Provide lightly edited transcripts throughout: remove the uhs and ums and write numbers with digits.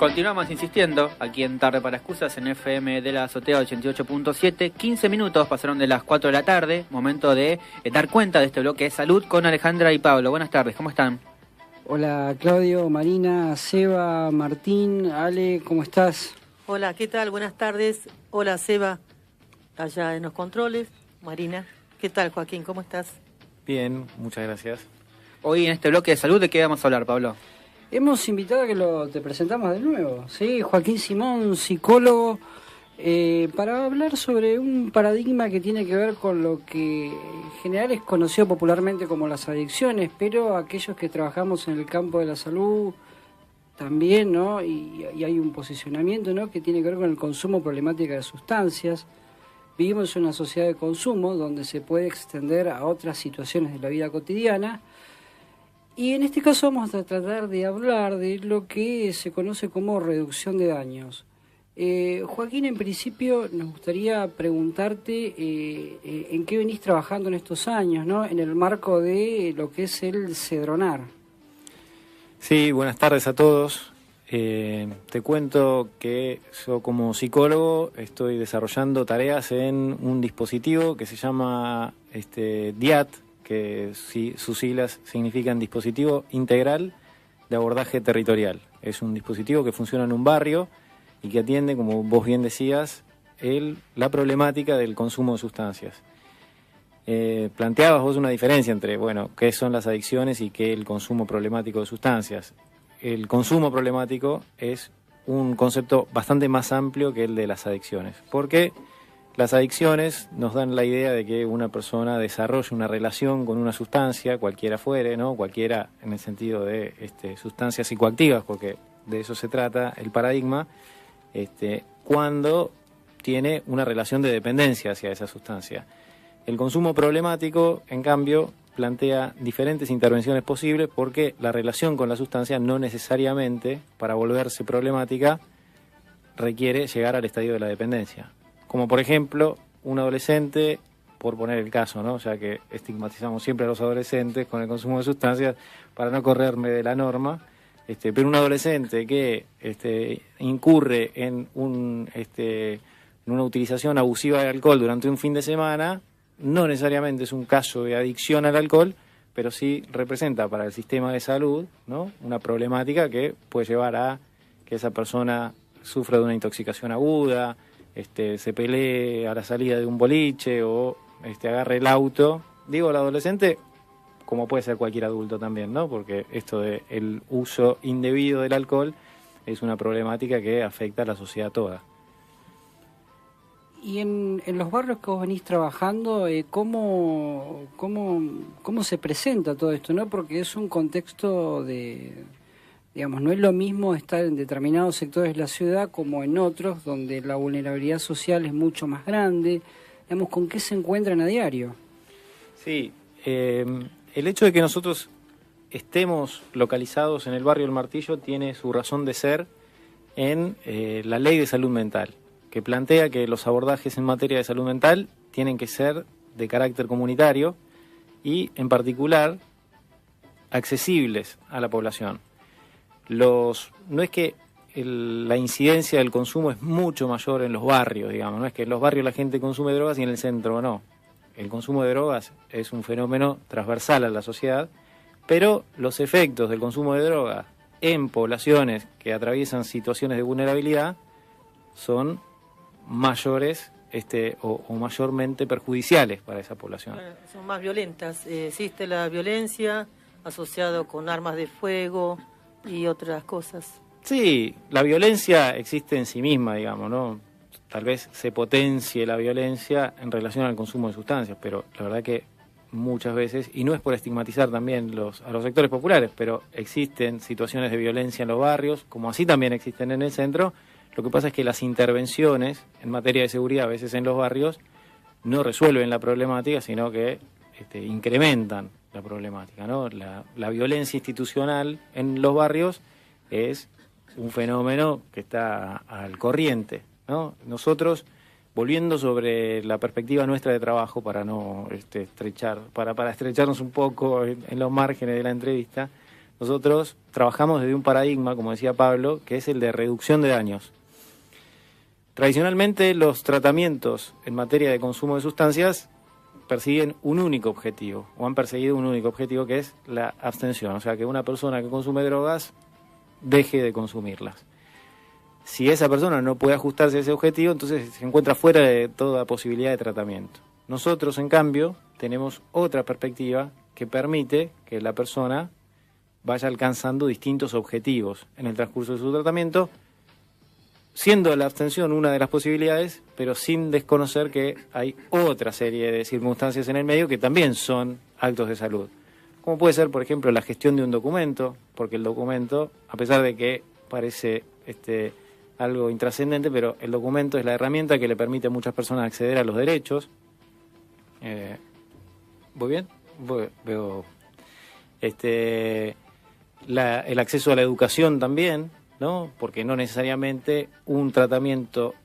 Continuamos insistiendo aquí en Tarde para Excusas en FM de la Azotea 88.7. 15 minutos pasaron de las 4 de la tarde. Momento de dar cuenta de este bloque de salud con Alejandra y Pablo. Buenas tardes, ¿cómo están? Hola Claudio, Marina, Seba, Martín, Ale, ¿cómo estás? Hola, ¿qué tal? Buenas tardes. Hola Seba, allá en los controles. Marina, ¿qué tal Joaquín? ¿Cómo estás? Bien, muchas gracias. Hoy en este bloque de salud, ¿de qué vamos a hablar, Pablo? Hemos invitado a que te presentamos de nuevo, ¿sí? Joaquín Simón, psicólogo, para hablar sobre un paradigma que tiene que ver con lo que en general es conocido popularmente como las adicciones, pero aquellos que trabajamos en el campo de la salud también, ¿no? Y hay un posicionamiento, ¿no?, que tiene que ver con el consumo problemático de sustancias. Vivimos en una sociedad de consumo donde se puede extender a otras situaciones de la vida cotidiana. Y en este caso vamos a tratar de hablar de lo que se conoce como reducción de daños. Joaquín, en principio nos gustaría preguntarte en qué venís trabajando en estos años, ¿no?, en el marco de lo que es el Cedronar. Sí, buenas tardes a todos. Te cuento que yo como psicólogo estoy desarrollando tareas en un dispositivo que se llama DIAT, que sus siglas significan Dispositivo Integral de Abordaje Territorial. Es un dispositivo que funciona en un barrio y que atiende, como vos bien decías, la problemática del consumo de sustancias. Planteabas vos una diferencia entre, qué son las adicciones y qué el consumo problemático de sustancias. El consumo problemático es un concepto bastante más amplio que el de las adicciones, porque las adicciones nos dan la idea de que una persona desarrolle una relación con una sustancia, cualquiera fuere, ¿no? Cualquiera en el sentido de sustancias psicoactivas, porque de eso se trata el paradigma, cuando tiene una relación de dependencia hacia esa sustancia. El consumo problemático, en cambio, plantea diferentes intervenciones posibles porque la relación con la sustancia no necesariamente, para volverse problemática, requiere llegar al estadio de la dependencia. Como por ejemplo, un adolescente, por poner el caso, ¿no?, ya que estigmatizamos siempre a los adolescentes con el consumo de sustancias para no correrme de la norma, pero un adolescente que incurre en una utilización abusiva de alcohol durante un fin de semana, no necesariamente es un caso de adicción al alcohol, pero sí representa para el sistema de salud, ¿no?, una problemática que puede llevar a que esa persona sufra de una intoxicación aguda, se pelee a la salida de un boliche o agarre el auto. Digo el adolescente como puede ser cualquier adulto también, ¿no?, porque esto del uso indebido del alcohol es una problemática que afecta a la sociedad toda. Y en los barrios que vos venís trabajando, ¿cómo se presenta todo esto, ¿no? Porque es un contexto no es lo mismo estar en determinados sectores de la ciudad como en otros, donde la vulnerabilidad social es mucho más grande. ¿Con qué se encuentran a diario? Sí, el hecho de que nosotros estemos localizados en el barrio El Martillo tiene su razón de ser en la Ley de Salud Mental, que plantea que los abordajes en materia de salud mental tienen que ser de carácter comunitario y, en particular, accesibles a la población. No es que la incidencia del consumo es mucho mayor en los barrios, no es que en los barrios la gente consume drogas y en el centro no. El consumo de drogas es un fenómeno transversal a la sociedad, pero los efectos del consumo de drogas en poblaciones que atraviesan situaciones de vulnerabilidad son mayores o mayormente perjudiciales para esa población. Son más violentas. Existe la violencia asociada con armas de fuego y otras cosas. Sí, la violencia existe en sí misma, ¿no? Tal vez se potencie la violencia en relación al consumo de sustancias, pero la verdad que muchas veces, y no es por estigmatizar también a los sectores populares, pero existen situaciones de violencia en los barrios, como así también existen en el centro. Lo que pasa es que las intervenciones en materia de seguridad a veces en los barrios no resuelven la problemática, sino que incrementan la problemática, ¿no? La violencia institucional en los barrios es un fenómeno que está al corriente, ¿no? Nosotros, volviendo sobre la perspectiva nuestra de trabajo, para no para estrecharnos un poco en los márgenes de la entrevista, nosotros trabajamos desde un paradigma, como decía Pablo, que es el de reducción de daños. Tradicionalmente, los tratamientos en materia de consumo de sustancias persiguen un único objetivo, o han perseguido un único objetivo, que es la abstención. O sea, que una persona que consume drogas deje de consumirlas. Si esa persona no puede ajustarse a ese objetivo, entonces se encuentra fuera de toda posibilidad de tratamiento. Nosotros, en cambio, tenemos otra perspectiva que permite que la persona vaya alcanzando distintos objetivos en el transcurso de su tratamiento, siendo la abstención una de las posibilidades, pero sin desconocer que hay otra serie de circunstancias en el medio que también son actos de salud. Como puede ser, por ejemplo, la gestión de un documento, porque el documento, a pesar de que parece algo intrascendente, pero el documento es la herramienta que le permite a muchas personas acceder a los derechos. ¿Voy bien? Veo el acceso a la educación también, ¿no? Porque no necesariamente un tratamiento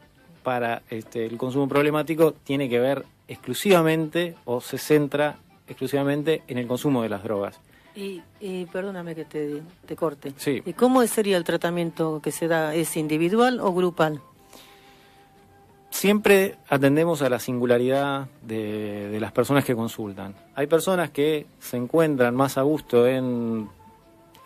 para el consumo problemático tiene que ver exclusivamente o se centra exclusivamente en el consumo de las drogas. Y perdóname que te corte. Sí. ¿Y cómo sería el tratamiento que se da? ¿Es individual o grupal? Siempre atendemos a la singularidad de las personas que consultan. Hay personas que se encuentran más a gusto en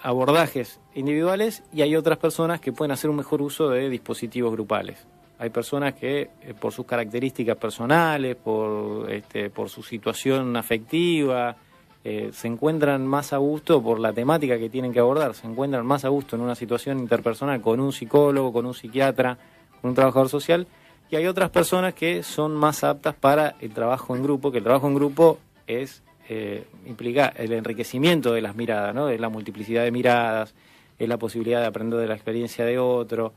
abordajes individuales y hay otras personas que pueden hacer un mejor uso de dispositivos grupales. Hay personas que por sus características personales, por su situación afectiva, se encuentran más a gusto por la temática que tienen que abordar, se encuentran más a gusto en una situación interpersonal con un psicólogo, con un psiquiatra, con un trabajador social, y hay otras personas que son más aptas para el trabajo en grupo, que el trabajo en grupo implica el enriquecimiento de las miradas, ¿no? Es la multiplicidad de miradas, es la posibilidad de aprender de la experiencia de otro.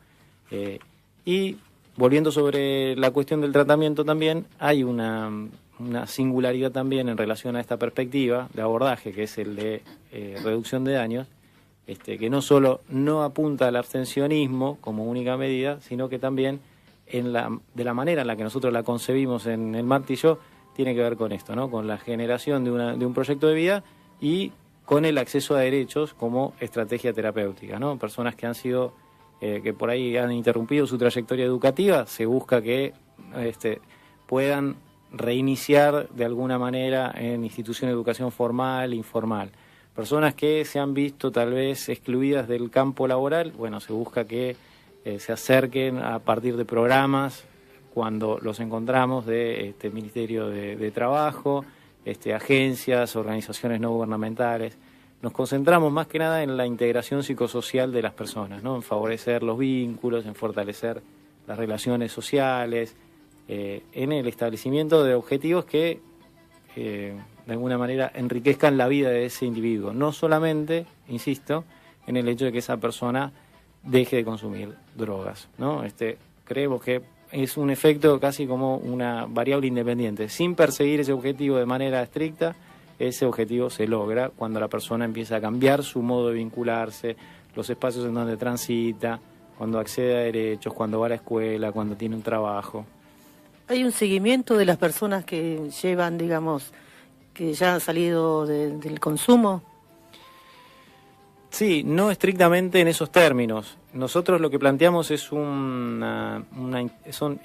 Y volviendo sobre la cuestión del tratamiento también, hay una singularidad también en relación a esta perspectiva de abordaje, que es el de reducción de daños, que no solo no apunta al abstencionismo como única medida, sino que también de la manera en la que nosotros la concebimos en el Martillo, tiene que ver con esto, ¿no? Con la generación de un proyecto de vida y con el acceso a derechos como estrategia terapéutica, ¿no? Personas que han sido, que por ahí han interrumpido su trayectoria educativa, se busca que puedan reiniciar de alguna manera en institución de educación formal, informal. Personas que se han visto tal vez excluidas del campo laboral, bueno, se busca que se acerquen a partir de programas cuando los encontramos de Ministerio de Trabajo, agencias, organizaciones no gubernamentales. Nos concentramos más que nada en la integración psicosocial de las personas, ¿no? En favorecer los vínculos, en fortalecer las relaciones sociales, en el establecimiento de objetivos que de alguna manera enriquezcan la vida de ese individuo. No solamente, insisto, en el hecho de que esa persona deje de consumir drogas, ¿no? Creemos que es un efecto casi como una variable independiente. Sin perseguir ese objetivo de manera estricta, ese objetivo se logra cuando la persona empieza a cambiar su modo de vincularse, los espacios en donde transita, cuando accede a derechos, cuando va a la escuela, cuando tiene un trabajo. ¿Hay un seguimiento de las personas que llevan, digamos, que ya han salido del consumo? Sí, no estrictamente en esos términos. Nosotros lo que planteamos es son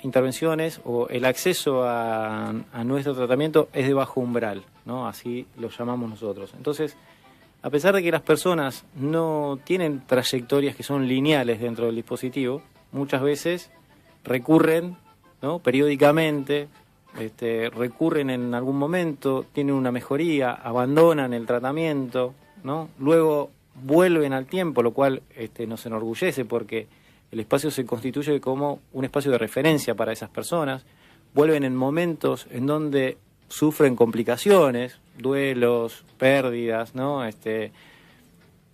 intervenciones o el acceso a nuestro tratamiento es de bajo umbral, ¿no? Así lo llamamos nosotros. Entonces, a pesar de que las personas no tienen trayectorias que son lineales dentro del dispositivo, muchas veces recurren, ¿no? Periódicamente, recurren en algún momento, tienen una mejoría, abandonan el tratamiento, ¿no? Luego vuelven al tiempo, lo cual nos enorgullece porque el espacio se constituye como un espacio de referencia para esas personas. Vuelven en momentos en donde sufren complicaciones, duelos, pérdidas, ¿no?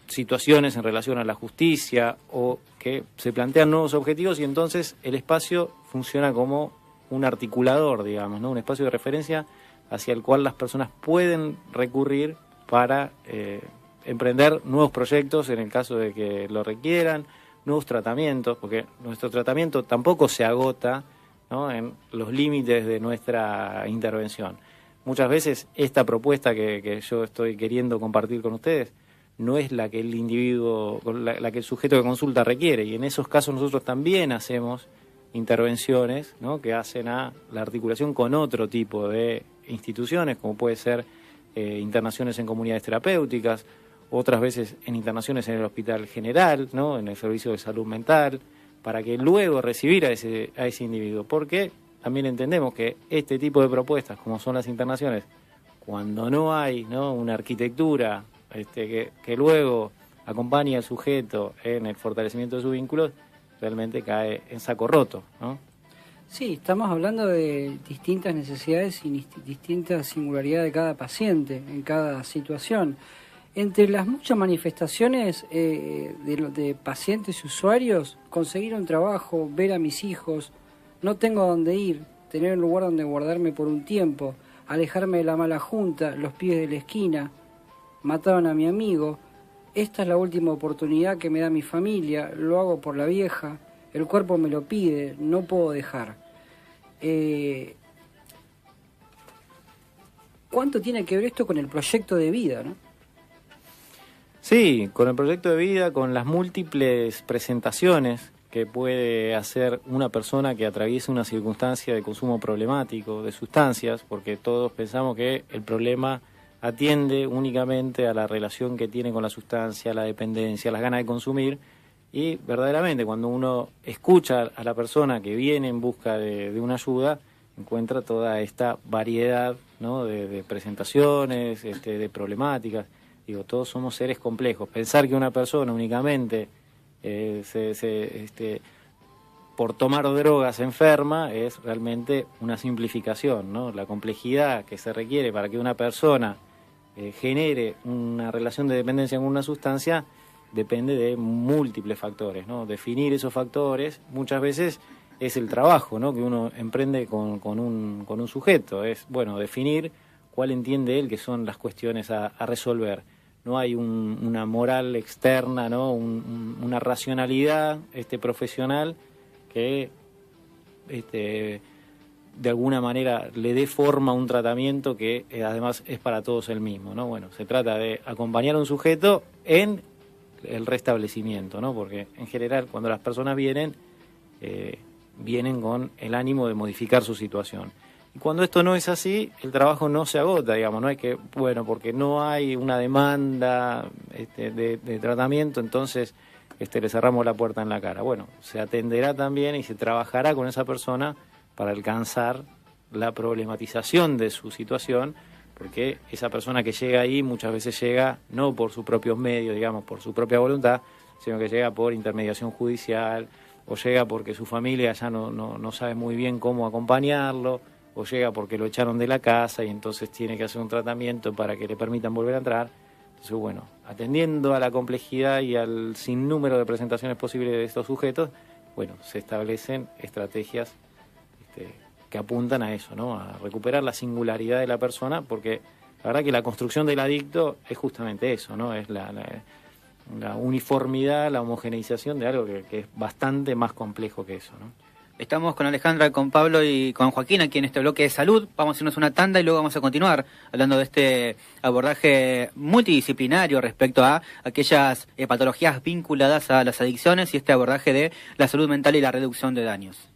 Situaciones en relación a la justicia o que se plantean nuevos objetivos y entonces el espacio funciona como un articulador, digamos, ¿no? Un espacio de referencia hacia el cual las personas pueden recurrir para emprender nuevos proyectos en el caso de que lo requieran, nuevos tratamientos, porque nuestro tratamiento tampoco se agota, ¿no? En los límites de nuestra intervención. Muchas veces esta propuesta que yo estoy queriendo compartir con ustedes no es la que el individuo, la que el sujeto que consulta requiere, y en esos casos nosotros también hacemos intervenciones, ¿no?, que hacen a la articulación con otro tipo de instituciones, como puede ser internaciones en comunidades terapéuticas, otras veces en internaciones en el hospital general, ¿no?, en el servicio de salud mental, para que luego recibir a ese individuo, porque también entendemos que este tipo de propuestas, como son las internaciones, cuando no hay, ¿no?, una arquitectura que luego acompañe al sujeto en el fortalecimiento de sus vínculos, realmente cae en saco roto, ¿no? Sí, estamos hablando de distintas necesidades y distintas singularidades de cada paciente en cada situación. Entre las muchas manifestaciones de pacientes y usuarios, conseguir un trabajo, ver a mis hijos, no tengo dónde ir, tener un lugar donde guardarme por un tiempo, alejarme de la mala junta, los pibes de la esquina, mataron a mi amigo, esta es la última oportunidad que me da mi familia, lo hago por la vieja, el cuerpo me lo pide, no puedo dejar. ¿Cuánto tiene que ver esto con el proyecto de vida, no? Sí, con el proyecto de vida, con las múltiples presentaciones que puede hacer una persona que atraviesa una circunstancia de consumo problemático de sustancias, porque todos pensamos que el problema atiende únicamente a la relación que tiene con la sustancia, la dependencia, las ganas de consumir, y verdaderamente cuando uno escucha a la persona que viene en busca de una ayuda, encuentra toda esta variedad, ¿no?, de presentaciones, de problemáticas. Digo, todos somos seres complejos. Pensar que una persona únicamente por tomar drogas enferma es realmente una simplificación, ¿no? La complejidad que se requiere para que una persona genere una relación de dependencia con una sustancia depende de múltiples factores, ¿no? Definir esos factores muchas veces es el trabajo, ¿no?, que uno emprende con un sujeto. Es, bueno, definir cuál entiende él que son las cuestiones a resolver. No hay una moral externa, ¿no?, una racionalidad profesional que de alguna manera le dé forma a un tratamiento que además es para todos el mismo, ¿no? Bueno, se trata de acompañar a un sujeto en el restablecimiento, ¿no? Porque en general cuando las personas vienen con el ánimo de modificar su situación. Y cuando esto no es así, el trabajo no se agota, digamos, no es que, bueno, porque no hay una demanda de tratamiento, entonces le cerramos la puerta en la cara. Bueno, se atenderá también y se trabajará con esa persona para alcanzar la problematización de su situación, porque esa persona que llega ahí muchas veces llega no por sus propios medios, digamos, por su propia voluntad, sino que llega por intermediación judicial, o llega porque su familia ya no sabe muy bien cómo acompañarlo, o llega porque lo echaron de la casa y entonces tiene que hacer un tratamiento para que le permitan volver a entrar. Entonces, bueno, atendiendo a la complejidad y al sinnúmero de presentaciones posibles de estos sujetos, bueno, se establecen estrategias que apuntan a eso, ¿no?, a recuperar la singularidad de la persona, porque la verdad que la construcción del adicto es justamente eso, ¿no?, es la uniformidad, la homogeneización de algo que es bastante más complejo que eso, ¿no? Estamos con Alejandra, con Pablo y con Joaquín aquí en este bloque de salud. Vamos a hacernos una tanda y luego vamos a continuar hablando de este abordaje multidisciplinario respecto a aquellas patologías vinculadas a las adicciones y este abordaje de la salud mental y la reducción de daños.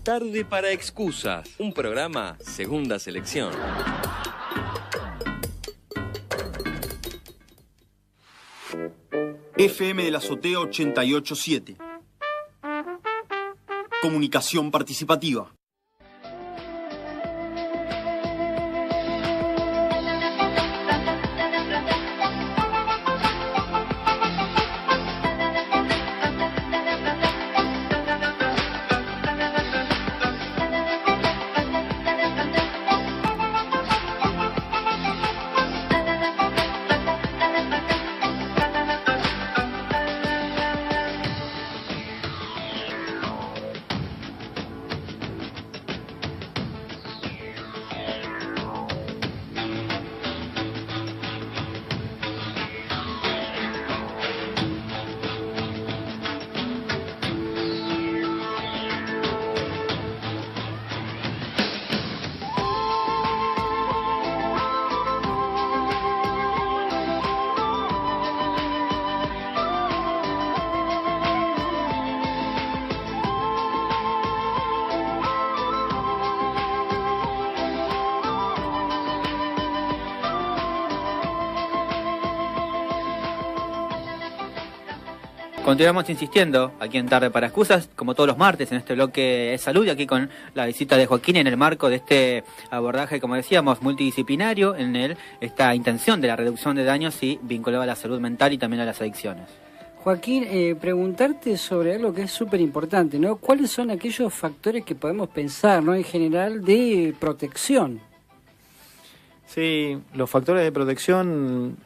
Tarde para excusas, un programa segunda selección. FM de la Azotea 88.7. Comunicación participativa. Continuamos insistiendo aquí en Tarde para Excusas, como todos los martes en este bloque de salud, y aquí con la visita de Joaquín en el marco de este abordaje, como decíamos, multidisciplinario, en esta intención de la reducción de daños y vinculado a la salud mental y también a las adicciones. Joaquín, preguntarte sobre algo que es súper importante, ¿no? ¿Cuáles son aquellos factores que podemos pensar, ¿no?, en general de protección? Sí, los factores de protección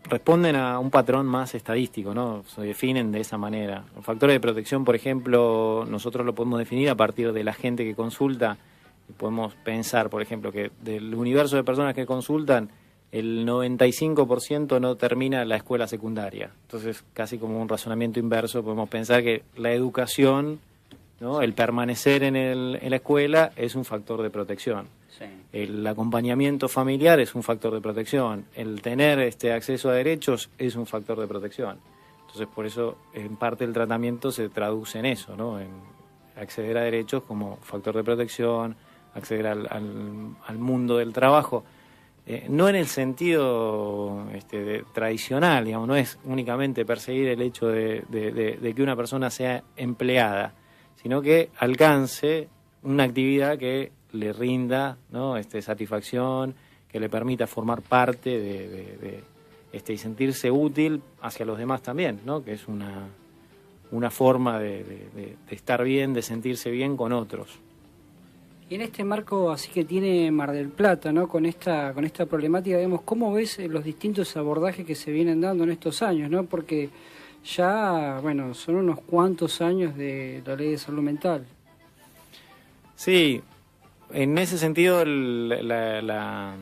responden a un patrón más estadístico, ¿no? Se definen de esa manera. Los factores de protección, por ejemplo, nosotros lo podemos definir a partir de la gente que consulta. Y podemos pensar, por ejemplo, que del universo de personas que consultan, el 95% no termina la escuela secundaria. Entonces, casi como un razonamiento inverso, podemos pensar que la educación, ¿no?, el permanecer en la escuela es un factor de protección. Sí. El acompañamiento familiar es un factor de protección. El tener acceso a derechos es un factor de protección. Entonces, por eso, en parte el tratamiento se traduce en eso, ¿no?, en acceder a derechos como factor de protección, acceder al mundo del trabajo. No en el sentido tradicional, digamos, no es únicamente perseguir el hecho de que una persona sea empleada, sino que alcance una actividad que le rinda, ¿no?, satisfacción, que le permita formar parte y sentirse útil hacia los demás también, ¿no?, que es una forma de estar bien, de sentirse bien con otros. Y en este marco así que tiene Mar del Plata, ¿no?, con esta problemática, digamos, ¿cómo ves los distintos abordajes que se vienen dando en estos años, ¿no? Porque ya, bueno, son unos cuantos años de la Ley de Salud Mental. Sí, en ese sentido la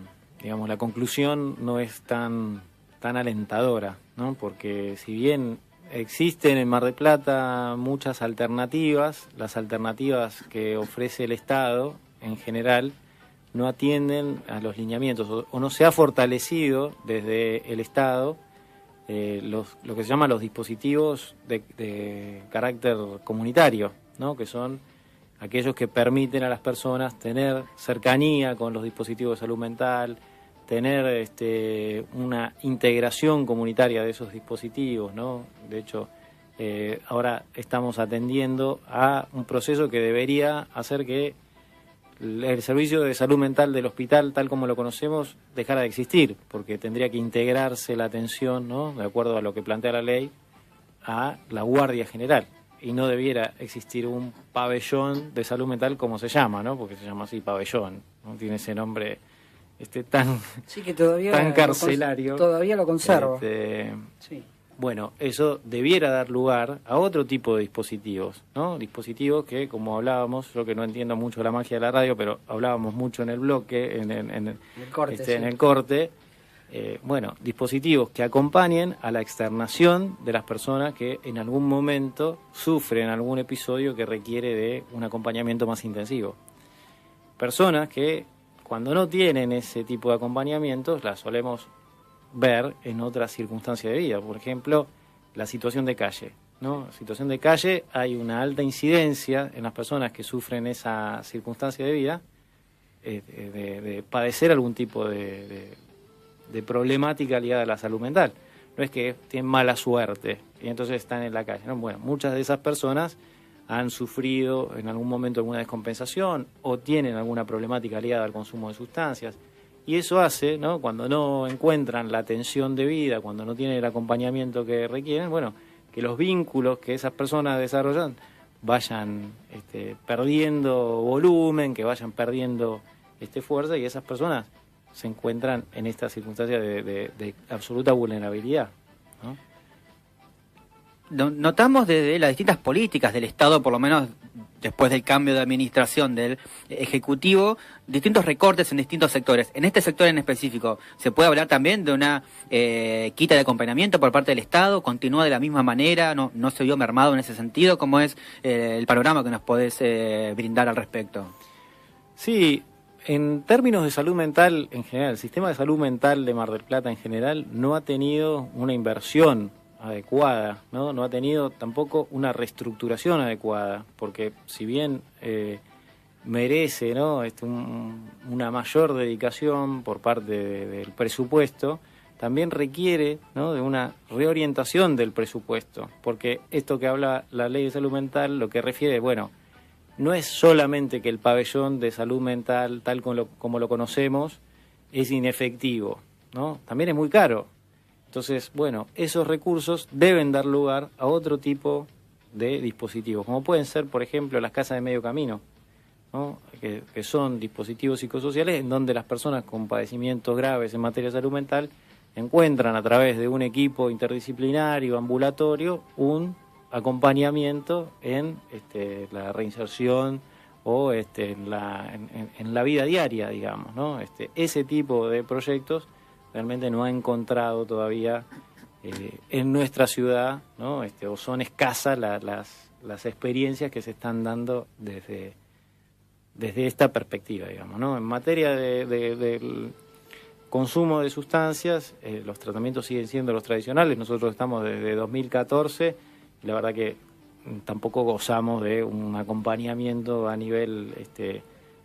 conclusión no es tan alentadora, ¿no? Porque si bien existen en Mar del Plata muchas alternativas, las alternativas que ofrece el Estado en general no atienden a los lineamientos o no se ha fortalecido desde el Estado lo que se llama los dispositivos de carácter comunitario, ¿no?, que son aquellos que permiten a las personas tener cercanía con los dispositivos de salud mental, tener una integración comunitaria de esos dispositivos, ¿no? De hecho, ahora estamos atendiendo a un proceso que debería hacer que el servicio de salud mental del hospital, tal como lo conocemos, dejara de existir, porque tendría que integrarse la atención, ¿no?, de acuerdo a lo que plantea la ley, a la Guardia General. Y no debiera existir un pabellón de salud mental como se llama, ¿no?, porque se llama así, pabellón, ¿no? Tiene ese nombre tan, sí, que todavía tan carcelario. Todavía lo conserva. Sí. Bueno, eso debiera dar lugar a otro tipo de dispositivos, ¿no? Dispositivos que, como hablábamos, yo que no entiendo mucho la magia de la radio, pero hablábamos mucho en el bloque, en el corte, en el corte. Dispositivos que acompañen a la externación de las personas que en algún momento sufren algún episodio que requiere de un acompañamiento más intensivo. Personas que cuando no tienen ese tipo de acompañamientos las solemos ver en otras circunstancias de vida. Por ejemplo, la situación de calle, ¿no? La situación de calle, hay una alta incidencia en las personas que sufren esa circunstancia de vida de padecer algún tipo de problemática ligada a la salud mental. No es que tienen mala suerte y entonces están en la calle, ¿no? Bueno, muchas de esas personas han sufrido en algún momento alguna descompensación o tienen alguna problemática ligada al consumo de sustancias. Y eso hace, ¿no?, cuando no encuentran la atención debida, cuando no tienen el acompañamiento que requieren, que los vínculos que esas personas desarrollan vayan perdiendo volumen, que vayan perdiendo fuerza, y esas personas se encuentran en esta circunstancia de absoluta vulnerabilidad, ¿no? Notamos desde las distintas políticas del Estado, por lo menos después del cambio de administración del Ejecutivo, distintos recortes en distintos sectores. En este sector en específico, ¿se puede hablar también de una quita de acompañamiento por parte del Estado? ¿Continúa de la misma manera? ¿No se vio mermado en ese sentido? ¿Cómo es el panorama que nos podés brindar al respecto? Sí, en términos de salud mental en general, el sistema de salud mental de Mar del Plata en general no ha tenido una inversión adecuada, no ha tenido tampoco una reestructuración adecuada, porque si bien merece, ¿no?, una mayor dedicación por parte del presupuesto, también requiere, ¿no?, de una reorientación del presupuesto, porque esto que habla la ley de salud mental lo que refiere, bueno, no es solamente que el pabellón de salud mental, tal como lo conocemos, es inefectivo, ¿no? También es muy caro. Entonces, bueno, esos recursos deben dar lugar a otro tipo de dispositivos, como pueden ser, por ejemplo, las casas de medio camino, ¿no?, que son dispositivos psicosociales en donde las personas con padecimientos graves en materia de salud mental encuentran a través de un equipo interdisciplinario, ambulatorio, un acompañamiento en la reinserción o en la vida diaria, digamos, ¿no? Ese tipo de proyectos realmente no ha encontrado todavía en nuestra ciudad, ¿no? O son escasas las experiencias que se están dando desde esta perspectiva, digamos, ¿no? En materia del consumo de sustancias, los tratamientos siguen siendo los tradicionales. Nosotros estamos desde 2014 y la verdad que tampoco gozamos de un acompañamiento a nivel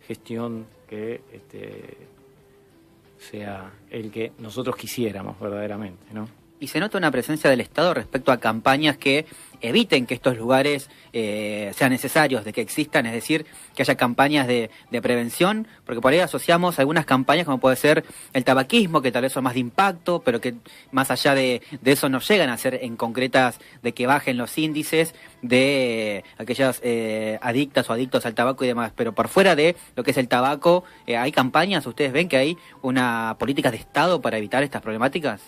gestión que sea el que nosotros quisiéramos verdaderamente, ¿no? Y se nota una presencia del Estado respecto a campañas que eviten que estos lugares sean necesarios, de que existan, es decir, que haya campañas de prevención, porque por ahí asociamos algunas campañas como puede ser el tabaquismo, que tal vez son más de impacto, pero que más allá de eso no llegan a ser en concretas de que bajen los índices de aquellas adictas o adictos al tabaco y demás. Pero por fuera de lo que es el tabaco, ¿hay campañas? ¿Ustedes ven que hay una política de Estado para evitar estas problemáticas?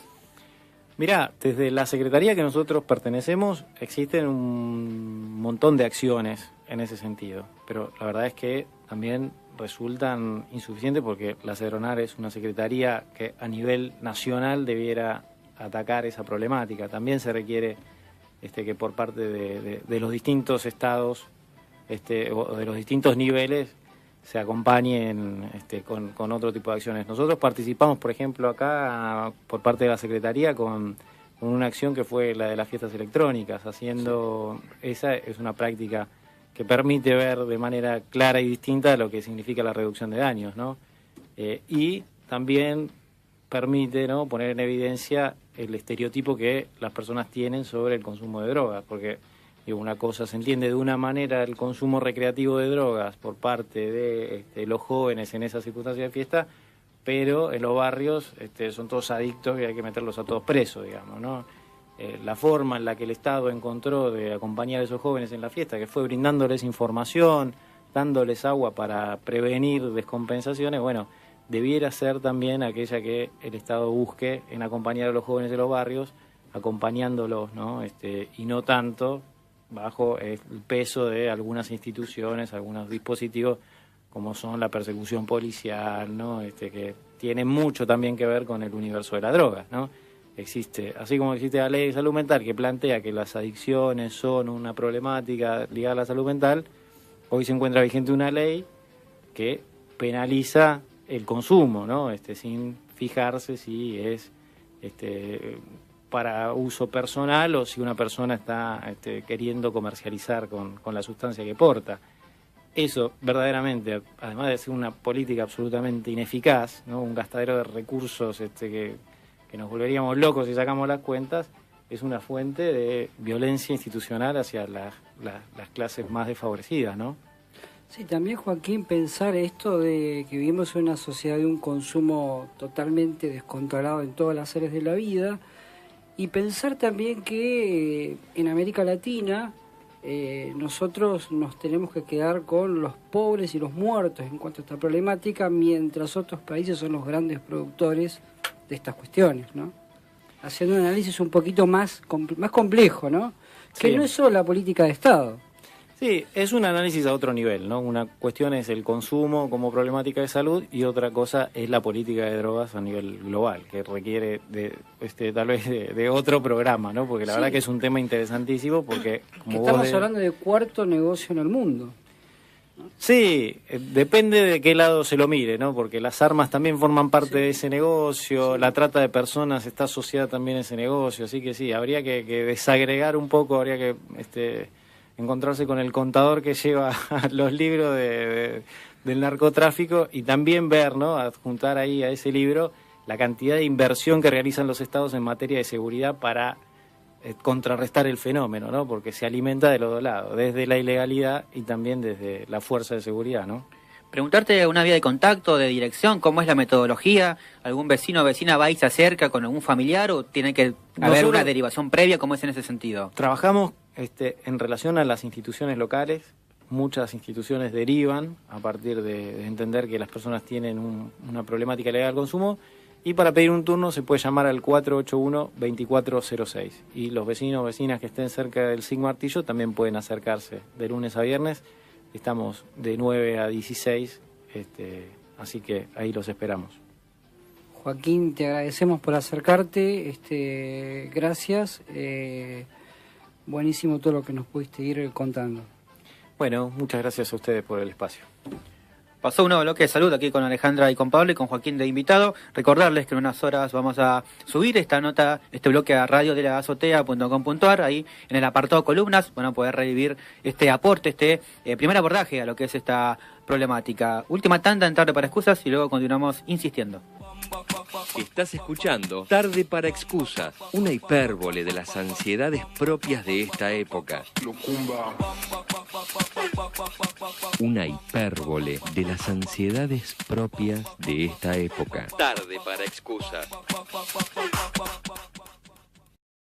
Mirá, desde la Secretaría que nosotros pertenecemos existen un montón de acciones en ese sentido, pero la verdad es que también resultan insuficientes porque la Cedronar es una secretaría que a nivel nacional debiera atacar esa problemática. También se requiere que por parte de los distintos estados o de los distintos niveles se acompañen con otro tipo de acciones. Nosotros participamos, por ejemplo, acá por parte de la Secretaría con una acción que fue la de las fiestas electrónicas, haciendo esa es una práctica que permite ver de manera clara y distinta lo que significa la reducción de daños, ¿no? Y también permite, ¿no?, poner en evidencia el estereotipo que las personas tienen sobre el consumo de drogas, porque una cosa se entiende de una manera el consumo recreativo de drogas por parte de los jóvenes en esas circunstancias de fiesta, pero en los barrios son todos adictos y hay que meterlos a todos presos, digamos, ¿no? La forma en la que el Estado encontró de acompañar a esos jóvenes en la fiesta, que fue brindándoles información, dándoles agua para prevenir descompensaciones, bueno, debiera ser también aquella que el Estado busque en acompañar a los jóvenes de los barrios, acompañándolos, ¿no? Y no tanto bajo el peso de algunas instituciones, algunos dispositivos como son la persecución policial, ¿no? Que tiene mucho también que ver con el universo de la droga, ¿no? Existe, así como existe la ley de salud mental que plantea que las adicciones son una problemática ligada a la salud mental, hoy se encuentra vigente una ley que penaliza el consumo, ¿no? Sin fijarse si es para uso personal o si una persona está queriendo comercializar con la sustancia que porta. Eso verdaderamente, además de ser una política absolutamente ineficaz, ¿no?, un gastadero de recursos que nos volveríamos locos si sacamos las cuentas, es una fuente de violencia institucional hacia las clases más desfavorecidas, ¿no? Sí, también, Joaquín, pensar esto de que vivimos en una sociedad de un consumo totalmente descontrolado en todas las áreas de la vida, y pensar también que en América Latina nosotros nos tenemos que quedar con los pobres y los muertos en cuanto a esta problemática, mientras otros países son los grandes productores de estas cuestiones, ¿no? Haciendo un análisis un poquito más complejo, ¿no? Que Sí. no es solo la política de Estado. Sí, es un análisis a otro nivel, ¿no? Una cuestión es el consumo como problemática de salud y otra cosa es la política de drogas a nivel global, que requiere tal vez de otro programa, ¿no? Porque la verdad que es un tema interesantísimo porque como Estamos hablando de cuarto negocio en el mundo. Sí, depende de qué lado se lo mire, ¿no? Porque las armas también forman parte de ese negocio, la trata de personas está asociada también a ese negocio, así que sí, habría que desagregar un poco, habría que encontrarse con el contador que lleva los libros del narcotráfico y también ver, ¿no?, adjuntar ahí a ese libro la cantidad de inversión que realizan los estados en materia de seguridad para contrarrestar el fenómeno, ¿no? Porque se alimenta de los dos lados, desde la ilegalidad y también desde la fuerza de seguridad, ¿no? Preguntarte una vía de contacto, de dirección, cómo es la metodología, algún vecino o vecina va y se acerca con algún familiar o tiene que haber una derivación previa, ¿cómo es en ese sentido? Trabajamos en relación a las instituciones locales. Muchas instituciones derivan a partir de entender que las personas tienen una problemática legal al consumo, y para pedir un turno se puede llamar al 481-2406. Y los vecinos o vecinas que estén cerca del Sigma Martillo también pueden acercarse de lunes a viernes. Estamos de 9 a 16, así que ahí los esperamos. Joaquín, te agradecemos por acercarte, gracias. Buenísimo todo lo que nos pudiste ir contando. Bueno, muchas gracias a ustedes por el espacio. Pasó un nuevo bloque de salud aquí con Alejandra y con Pablo y con Joaquín de invitado. Recordarles que en unas horas vamos a subir esta nota, este bloque a radiodelazotea.com.ar. Ahí en el apartado columnas van a poder revivir este aporte, primer abordaje a lo que es esta problemática. Última tanda en Tarde para Excusas y luego continuamos insistiendo. Estás escuchando Tarde para Excusas, una hipérbole de las ansiedades propias de esta época. Una hipérbole de las ansiedades propias de esta época. Tarde para Excusas.